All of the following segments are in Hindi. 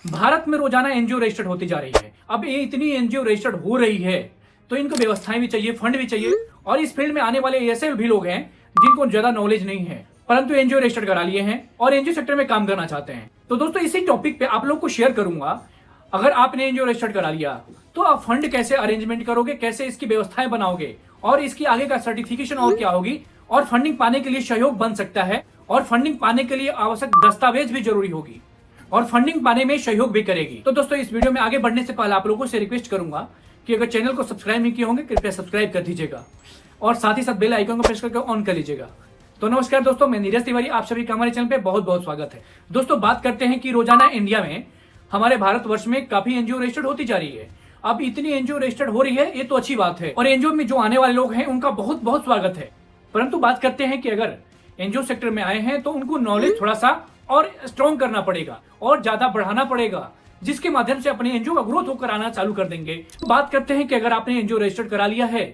भारत में रोजाना एनजीओ रजिस्टर्ड होती जा रही है। अब ये इतनी एनजीओ रजिस्टर्ड हो रही है तो इनको व्यवस्थाएं भी चाहिए, फंड भी चाहिए, और इस फील्ड में आने वाले ऐसे भी लोग हैं जिनको ज्यादा नॉलेज नहीं है परंतु एनजीओ रजिस्टर्ड करा लिए हैं और एनजीओ सेक्टर में काम करना चाहते हैं। तो दोस्तों इसी टॉपिक पे आप लोग को शेयर करूंगा। अगर आपने एनजीओ रजिस्टर्ड करा लिया तो आप फंड कैसे अरेंजमेंट करोगे, कैसे इसकी व्यवस्थाएं बनाओगे, और इसकी आगे का सर्टिफिकेशन और क्या होगी, और फंडिंग पाने के लिए सहयोग बन सकता है, और फंडिंग पाने के लिए आवश्यक दस्तावेज भी जरूरी होगी, और फंडिंग पाने में सहयोग भी करेगी। तो दोस्तों इस वीडियो में आगे बढ़ने से पहले आप लोगों से रिक्वेस्ट करूंगा कि अगर चैनल को सब्सक्राइब नहीं किए होंगे कृपया सब्सक्राइब कर दीजिएगा और साथ ही साथ बेल आइकन को प्रेस करके ऑन कर लीजिएगा। तो नमस्कार दोस्तों, मैं नीरज तिवारी, आप सभी का हमारे चैनल पे बहुत बहुत स्वागत है। दोस्तों बात करते हैं कि रोजाना इंडिया में, हमारे भारतवर्ष में काफी एनजीओ रजिस्टर्ड होती जा रही है। अब इतनी एनजीओ रजिस्टर्ड हो रही है ये तो अच्छी बात है, और एनजीओ में जो आने वाले लोग हैं उनका बहुत बहुत स्वागत है। परंतु बात करते हैं कि अगर एनजीओ सेक्टर में आए हैं तो उनको नॉलेज थोड़ा सा और स्ट्रॉन्ग करना पड़ेगा और ज्यादा बढ़ाना पड़ेगा, जिसके माध्यम से अपने एनजीओ का ग्रोथ होकर आना चालू कर देंगे। तो बात करते हैं कि अगर आपने एनजीओ रजिस्टर्ड करा लिया है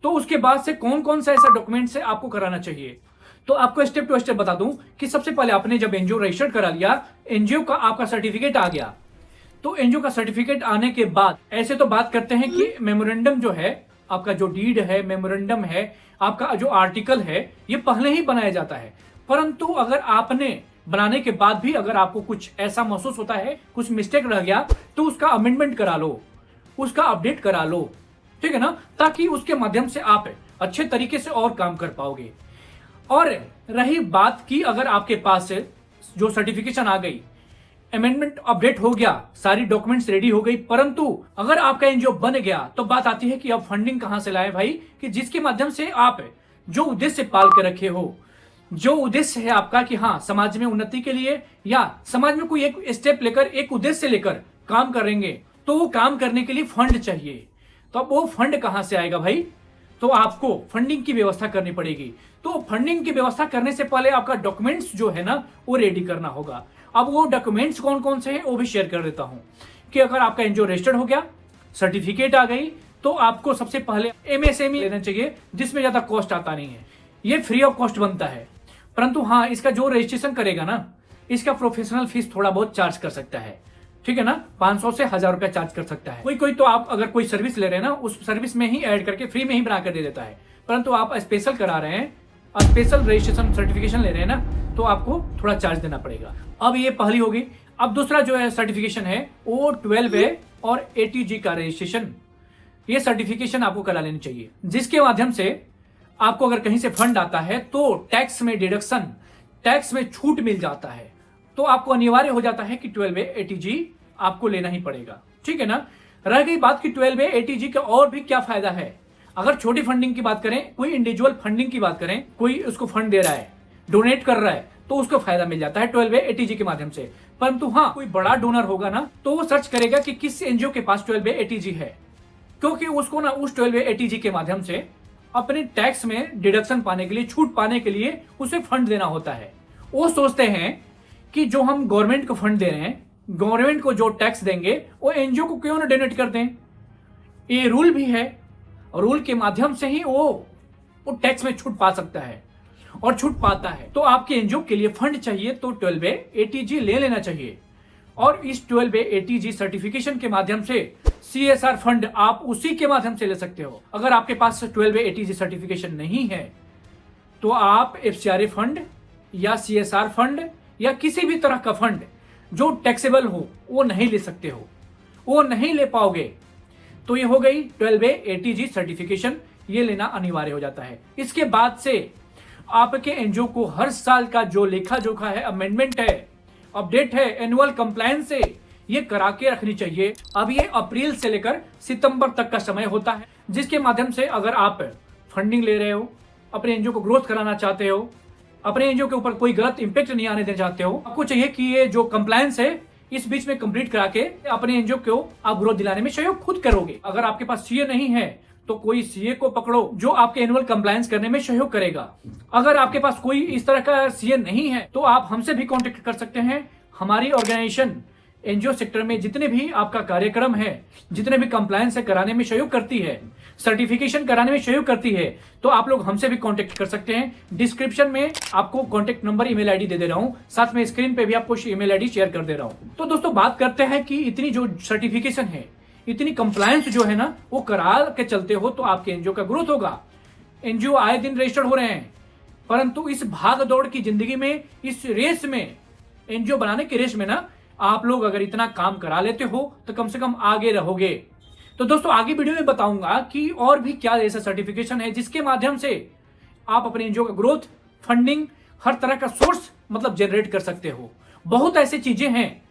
तो उसके बाद से कौन कौन सा ऐसा डॉक्यूमेंट से आपको कराना चाहिए। तो आपको स्टेप टू स्टेप बता दूं कि सबसे पहले आपने जब एनजीओ रजिस्टर्ड करा लिया, एनजीओ का आपका सर्टिफिकेट आ गया, तो एनजीओ का सर्टिफिकेट आने के बाद ऐसे तो बात करते हैं कि मेमोरेंडम जो है, आपका जो डीड है, मेमोरेंडम है, आपका जो आर्टिकल है, ये पहले ही बनाया जाता है। परंतु अगर आपने बनाने के बाद भी अगर आपको कुछ ऐसा महसूस होता है, कुछ मिस्टेक रह गया, तो उसका अमेंडमेंट करा लो, उसका अपडेट करा लो, ठीक है ना, ताकि उसके माध्यम से आप अच्छे तरीके से और काम कर पाओगे। और रही बात की, अगर आपके पास जो सर्टिफिकेशन आ गई, अमेंडमेंट अपडेट हो गया, सारी डॉक्यूमेंट्स रेडी हो गई, परंतु अगर आपका एनजीओ बन गया तो बात आती है कि अब फंडिंग कहां से लाए भाई, कि जिसके माध्यम से आप जो उद्देश्य पाल के रखे हो, जो उद्देश्य है आपका कि हाँ समाज में उन्नति के लिए या समाज में कोई एक स्टेप लेकर, एक उद्देश्य लेकर काम करेंगे, तो वो काम करने के लिए फंड चाहिए। तो अब वो फंड कहां से आएगा भाई, तो आपको फंडिंग की व्यवस्था करनी पड़ेगी। तो फंडिंग की व्यवस्था करने से पहले आपका डॉक्यूमेंट्स जो है ना वो रेडी करना होगा। अब वो डॉक्यूमेंट्स कौन कौन से हैं वो भी शेयर कर देता हूं कि अगर आपका एनजीओ रजिस्टर्ड हो गया, सर्टिफिकेट आ गई, तो आपको सबसे पहले एमएसएमई लेना चाहिए, जिसमें ज्यादा कॉस्ट आता नहीं है, ये फ्री ऑफ कॉस्ट बनता है। परंतु हाँ, इसका जो रजिस्ट्रेशन करेगा ना, इसका प्रोफेशनल फीस थोड़ा बहुत चार्ज कर सकता है, ठीक है ना, 500 से 1000 रुपया चार्ज कर सकता है। कोई तो आप अगर कोई सर्विस ले रहे हैं ना, उस सर्विस में ही ऐड करके फ्री में ही बना कर दे देता है। परंतु आप स्पेशल करा रहे हैं, स्पेशल रजिस्ट्रेशन सर्टिफिकेशन ले रहे हैं ना, तो आपको थोड़ा चार्ज देना पड़ेगा। अब ये पहली होगी। अब दूसरा जो है सर्टिफिकेशन है वो 12A और ATG का रजिस्ट्रेशन, ये सर्टिफिकेशन आपको करा लेनी चाहिए, जिसके माध्यम से आपको अगर कहीं से फंड आता है तो टैक्स में डिडक्शन, टैक्स में छूट मिल जाता है। तो आपको अनिवार्य हो जाता है कि 12A ATG आपको लेना ही पड़ेगा, ठीक है ना। रह गई बात कि 12A ATG का और भी क्या फायदा है। अगर छोटी फंडिंग की बात करें, कोई इंडिविजुअल फंडिंग की बात करें, कोई उसको फंड दे रहा है, डोनेट कर रहा है, तो उसको फायदा मिल जाता है 12A ATG के माध्यम से। परंतु हाँ, कोई बड़ा डोनर होगा ना, तो वो सर्च करेगा कि किस एनजीओ के पास 12A ATG है, क्योंकि उसको ना उस 12A ATG के माध्यम से अपने टैक्स में डिडक्शन पाने के लिए, छूट पाने के लिए उसे फंड देना होता है। वो सोचते हैं कि जो हम गवर्नमेंट को फंड दे रहे हैं, गवर्नमेंट को जो टैक्स देंगे वो एनजीओ को क्यों ना डोनेट कर दें। ये रूल भी है, और रूल के माध्यम से ही वो टैक्स में छूट पा सकता है और छूट पाता है। तो आपके एनजीओ के लिए फंड चाहिए तो 12A ATG ले लेना चाहिए, और इस 12A ATG सर्टिफिकेशन के माध्यम से CSR फंड आप उसी के माध्यम से ले सकते हो। अगर आपके पास 12A ATG सर्टिफिकेशन नहीं है तो आप FCRA फंड या CSR फंड या किसी भी तरह का फंड जो टैक्सेबल हो वो नहीं ले सकते हो, वो नहीं ले पाओगे। तो ये हो गई 12A ATG सर्टिफिकेशन, ये लेना अनिवार्य हो जाता है। इसके बाद से आपके एनजीओ को हर साल का जो लेखा जोखा है, अमेंडमेंट है, अपडेट है, एनुअल कंप्लायंस है, ये करा के रखनी चाहिए। अब ये अप्रैल से लेकर सितंबर तक का समय होता है, जिसके माध्यम से अगर आप फंडिंग ले रहे हो, अपने एनजीओ को ग्रोथ कराना चाहते हो, अपने एनजीओ के ऊपर कोई गलत इंपैक्ट नहीं आने देना चाहते हो, आपको चाहिए कि ये जो कंप्लायंस है इस बीच में कंप्लीट करा के अपने एनजीओ को आप ग्रोथ दिलाने में सहयोग खुद करोगे। अगर आपके पास सीए नहीं है तो कोई सीए को पकड़ो जो आपके एनुअल कंप्लायंस करने में सहयोग करेगा। अगर आपके पास कोई इस तरह का सीए नहीं है तो आप हमसे भी कांटेक्ट कर सकते हैं। हमारी ऑर्गेनाइजेशन एनजीओ सेक्टर में जितने भी आपका कार्यक्रम है, जितने भी कंप्लायंस है कराने में सहयोग करती है, सर्टिफिकेशन कराने में सहयोग करती है, तो आप लोग हमसे भी कांटेक्ट कर सकते हैं। डिस्क्रिप्शन में आपको कांटेक्ट नंबर, ईमेल आईडी दे दे रहा हूं, साथ में स्क्रीन पे भी आपको ईमेल आईडी शेयर कर दे रहा हूं। तो दोस्तों बात करते हैं कि इतनी जो सर्टिफिकेशन है, इतनी कंप्लायंस जो है ना, वो करा के चलते हो तो आपके एनजीओ का ग्रोथ होगा। एनजीओ आए दिन रजिस्टर्ड हो रहे हैं, परंतु इस भाग दौड़ की जिंदगी में, इस रेस में, एनजीओ बनाने की रेस में ना, आप लोग अगर इतना काम करा लेते हो तो कम से कम आगे रहोगे। तो दोस्तों आगे वीडियो में बताऊंगा कि और भी क्या ऐसा सर्टिफिकेशन है जिसके माध्यम से आप अपने एनजीओ का ग्रोथ, फंडिंग, हर तरह का सोर्स मतलब जनरेट कर सकते हो। बहुत ऐसी चीजें हैं,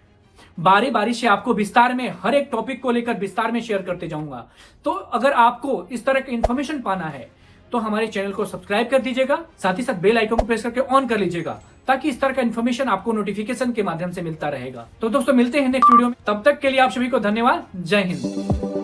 बारी बारी से आपको विस्तार में हर एक टॉपिक को लेकर विस्तार में शेयर करते जाऊंगा। तो अगर आपको इस तरह की इंफॉर्मेशन पाना है तो हमारे चैनल को सब्सक्राइब कर दीजिएगा, साथ ही साथ बेल आइकन को प्रेस करके ऑन कर लीजिएगा, ताकि इस तरह का इंफॉर्मेशन आपको नोटिफिकेशन के माध्यम से मिलता रहेगा। तो दोस्तों मिलते हैं नेक्स्ट वीडियो में, तब तक के लिए आप सभी को धन्यवाद। जय हिंद।